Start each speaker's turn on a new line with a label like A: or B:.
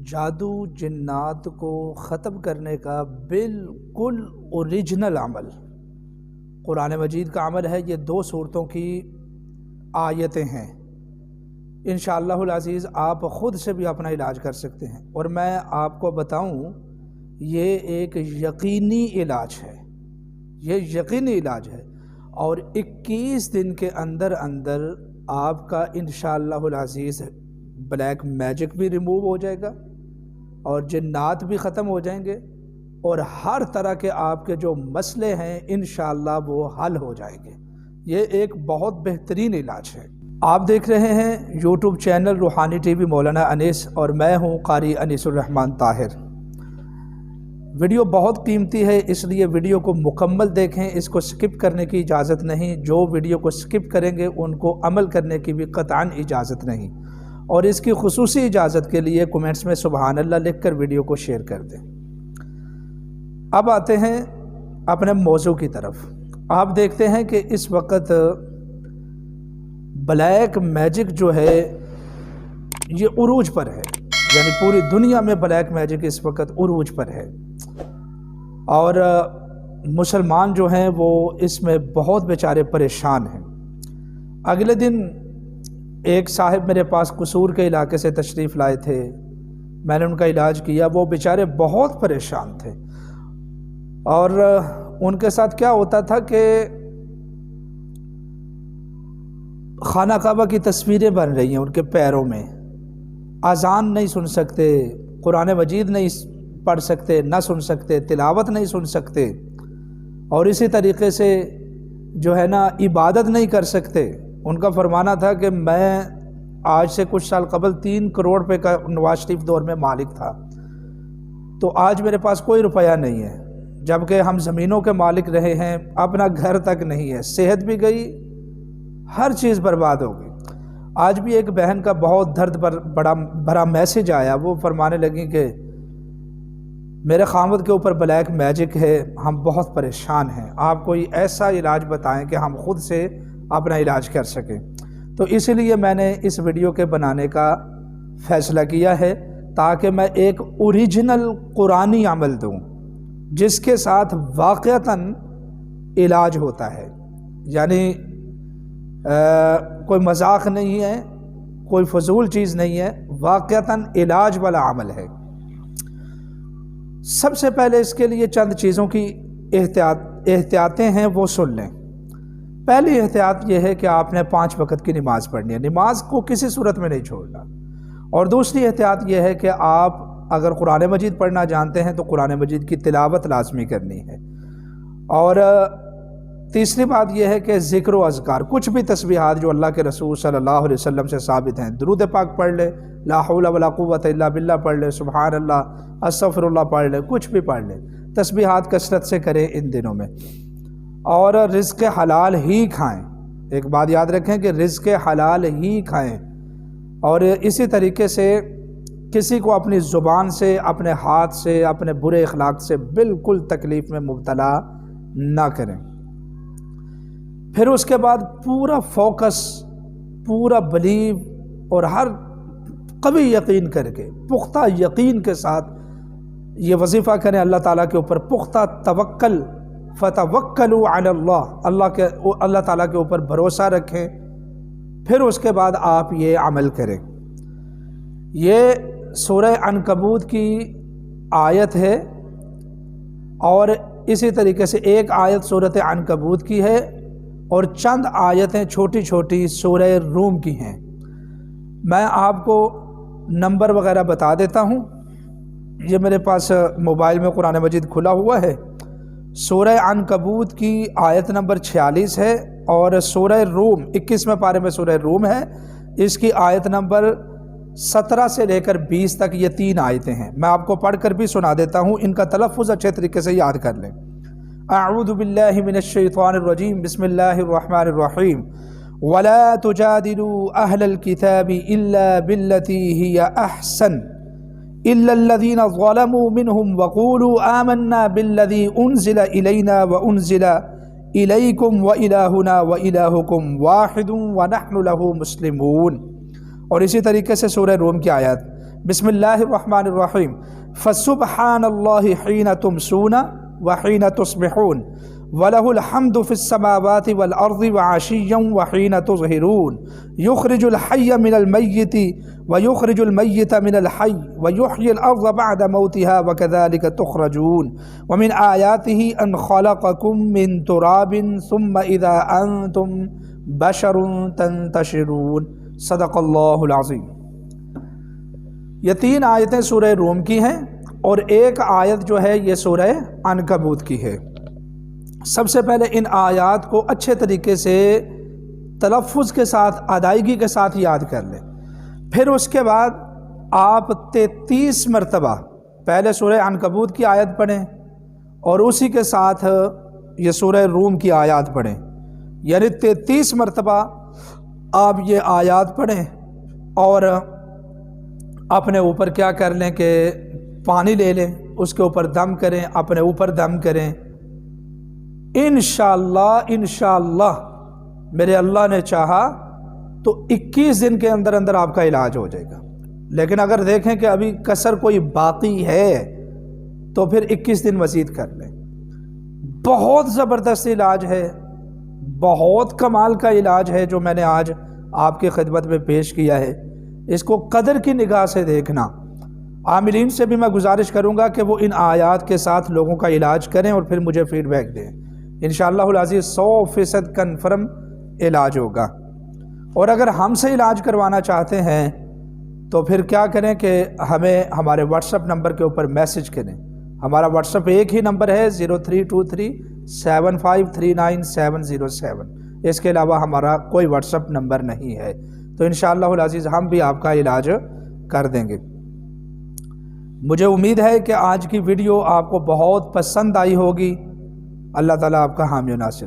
A: جادو جنات کو ختم کرنے کا بالکل اوریجنل عمل قرآن مجید کا عمل ہے۔ یہ 2 سورتوں کی آیتیں ہیں۔ انشاءاللہ العزیز آپ خود سے بھی اپنا علاج کر سکتے ہیں، اور میں آپ کو بتاؤں یہ ایک یقینی علاج ہے، یہ یقینی علاج ہے، اور 21 دن کے اندر آپ کا انشاءاللہ العزیز بلیک میجک بھی ریموو ہو جائے گا، اور جنات بھی ختم ہو جائیں گے، اور ہر طرح کے آپ کے جو مسئلے ہیں انشاءاللہ وہ حل ہو جائیں گے۔ یہ ایک بہت بہترین علاج ہے۔ آپ دیکھ رہے ہیں یوٹیوب چینل روحانی ٹی وی مولانا انیس، اور میں ہوں قاری انیس الرحمن طاہر۔ ویڈیو بہت قیمتی ہے، اس لیے ویڈیو کو مکمل دیکھیں، اس کو سکپ کرنے کی اجازت نہیں۔ جو ویڈیو کو سکپ کریں گے ان کو عمل کرنے کی بھی قطعاً اجازت نہیں، اور اس کی خصوصی اجازت کے لیے کومنٹس میں سبحان اللہ لکھ کر ویڈیو کو شیئر کر دیں۔ اب آتے ہیں اپنے موضوع کی طرف۔ آپ دیکھتے ہیں کہ اس وقت بلیک میجک جو ہے یہ عروج پر ہے، یعنی پوری دنیا میں بلیک میجک اس وقت عروج پر ہے، اور مسلمان جو ہیں وہ اس میں بہت بیچارے پریشان ہیں۔ اگلے دن ایک صاحب میرے پاس قصور کے علاقے سے تشریف لائے تھے، میں نے ان کا علاج کیا۔ وہ بیچارے بہت پریشان تھے، اور ان کے ساتھ کیا ہوتا تھا کہ خانہ کعبہ کی تصویریں بن رہی ہیں ان کے پیروں میں، اذان نہیں سن سکتے، قرآن مجید نہیں پڑھ سکتے، نہ سن سکتے، تلاوت نہیں سن سکتے، اور اسی طریقے سے جو ہے نا عبادت نہیں کر سکتے۔ ان کا فرمانا تھا کہ میں آج سے کچھ سال قبل 3 کروڑ روپے کا نواز شریف دور میں مالک تھا، تو آج میرے پاس کوئی روپیہ نہیں ہے، جبکہ ہم زمینوں کے مالک رہے ہیں، اپنا گھر تک نہیں ہے، صحت بھی گئی، ہر چیز برباد ہو گئی۔ آج بھی ایک بہن کا بہت درد بڑا میسج آیا، وہ فرمانے لگی کہ میرے خامد کے اوپر بلیک میجک ہے، ہم بہت پریشان ہیں، آپ کوئی ایسا علاج بتائیں کہ ہم خود سے اپنا علاج کر سکیں۔ تو اس لیے میں نے اس ویڈیو کے بنانے کا فیصلہ کیا ہے، تاکہ میں ایک اوریجنل قرآنی عمل دوں جس کے ساتھ واقعتاً علاج ہوتا ہے، یعنی کوئی مذاق نہیں ہے، کوئی فضول چیز نہیں ہے، واقعتاً علاج والا عمل ہے۔ سب سے پہلے اس کے لیے چند چیزوں کی احتیاطیں ہیں، وہ سن لیں۔ پہلی احتیاط یہ ہے کہ آپ نے 5 وقت کی نماز پڑھنی ہے، نماز کو کسی صورت میں نہیں چھوڑنا۔ اور دوسری احتیاط یہ ہے کہ آپ اگر قرآن مجید پڑھنا جانتے ہیں تو قرآن مجید کی تلاوت لازمی کرنی ہے۔ اور تیسری بات یہ ہے کہ ذکر و اذکار، کچھ بھی تسبیحات جو اللہ کے رسول صلی اللہ علیہ وسلم سے ثابت ہیں، درود پاک پڑھ لے، لا حول ولا قوت الا باللہ پڑھ لے، سبحان اللہ، استغفر اللہ پڑھ لے، کچھ بھی پڑھ لے، تسبیحات کثرت سے کریں ان دنوں میں، اور رزق حلال ہی کھائیں۔ ایک بات یاد رکھیں کہ رزق حلال ہی کھائیں، اور اسی طریقے سے کسی کو اپنی زبان سے، اپنے ہاتھ سے، اپنے برے اخلاق سے بالکل تکلیف میں مبتلا نہ کریں۔ پھر اس کے بعد پورا فوکس، پورا بلیو، اور ہر قوی یقین کر کے، پختہ یقین کے ساتھ یہ وظیفہ کریں اللہ تعالیٰ کے اوپر، پختہ توکل، فتوکلوا علی اللہ تعالیٰ کے اوپر بھروسہ رکھیں۔ پھر اس کے بعد آپ یہ عمل کریں۔ یہ سورہ عنکبوت کی آیت ہے، اور اسی طریقے سے ایک آیت سورۃ عنکبوت کی ہے، اور چند آیتیں چھوٹی چھوٹی سورہ روم کی ہیں۔ میں آپ کو نمبر وغیرہ بتا دیتا ہوں، یہ میرے پاس موبائل میں قرآن مجید کھلا ہوا ہے۔ سورہ عنکبوت کی آیت نمبر 46 ہے، اور سورہ روم 21ویں پارے میں سورہ روم ہے، اس کی آیت نمبر 17 سے لے کر 20 تک، یہ 3 آیتیں ہیں۔ میں آپ کو پڑھ کر بھی سنا دیتا ہوں، ان کا تلفظ اچھے طریقے سے یاد کر لیں۔ اعوذ باللہ من الشیطان الرجیم، بسم اللہ الرحمن الرحیم، ولا تجادلوا اہل الكتاب الا بالتي هي احسن الا الذين ظلموا منهم وقولوا آمنا بالذي انزل الينا وانزل اليكم والہنا والہکم واحد ونحن له مسلمون۔ اور اسی طریقے سے سورہ روم کی آیت، بسم اللہ الرحمن الرحیم فسبحان اللہ حین تمسون وحین تصبحون وَلَهُ الْحَمْدُ فِي السَّمَاوَاتِ وَالْأَرْضِ وَعَشِيًّا وَحِينَ تُظْهِرُونَ يُخْرِجُ الْحَيَّ مِنَ الْمَيِّتِ وَيُخْرِجُ الْمَيِّتَ مِنَ الْحَيِّ وَيُحْيِي الْأَرْضَ بَعْدَ مَوْتِهَا وَكَذَلِكَ تُخْرَجُونَ وَمِنْ آيَاتِهِ أَنْ خَلَقَكُم مِّن تُرَابٍ ثُمَّ إِذَا أَنْتُمْ بَشَرٌ تَنْتَشِرُونَ صدق اللہ العظیم۔ یہ 3 آیتیں سورہ روم کی ہیں اور ایک آیت جو ہے یہ سورہ عنکبوت کی ہے۔ سب سے پہلے ان آیات کو اچھے طریقے سے تلفظ کے ساتھ ادائیگی کے ساتھ یاد کر لیں، پھر اس کے بعد آپ 33 مرتبہ پہلے سورہ عنکبوت کی آیت پڑھیں اور اسی کے ساتھ یہ سورہ روم کی آیات پڑھیں، یعنی 33 مرتبہ آپ یہ آیات پڑھیں اور اپنے اوپر کیا کر لیں کہ پانی لے لیں، اس کے اوپر دم کریں، اپنے اوپر دم کریں۔ انشاءاللہ میرے اللہ نے چاہا تو 21 دن کے اندر اندر آپ کا علاج ہو جائے گا، لیکن اگر دیکھیں کہ ابھی کسر کوئی باقی ہے تو پھر 21 دن مزید کر لیں۔ بہت زبردست علاج ہے، بہت کمال کا علاج ہے جو میں نے آج آپ کی خدمت میں پیش کیا ہے۔ اس کو قدر کی نگاہ سے دیکھنا۔ عاملین سے بھی میں گزارش کروں گا کہ وہ ان آیات کے ساتھ لوگوں کا علاج کریں اور پھر مجھے فیڈ بیک دیں۔ انشاءاللہ العزیز 100% کنفرم علاج ہوگا۔ اور اگر ہم سے علاج کروانا چاہتے ہیں تو پھر کیا کریں کہ ہمیں ہمارے واٹس ایپ نمبر کے اوپر میسج کریں۔ ہمارا واٹس ایپ ایک ہی نمبر ہے 03237539 اس کے علاوہ ہمارا کوئی واٹس ایپ نمبر نہیں ہے، تو انشاءاللہ العزیز ہم بھی آپ کا علاج کر دیں گے۔ مجھے امید ہے کہ آج کی ویڈیو آپ کو بہت پسند آئی ہوگی۔ اللہ تعالیٰ آپ کا حامی و ناصر ہو۔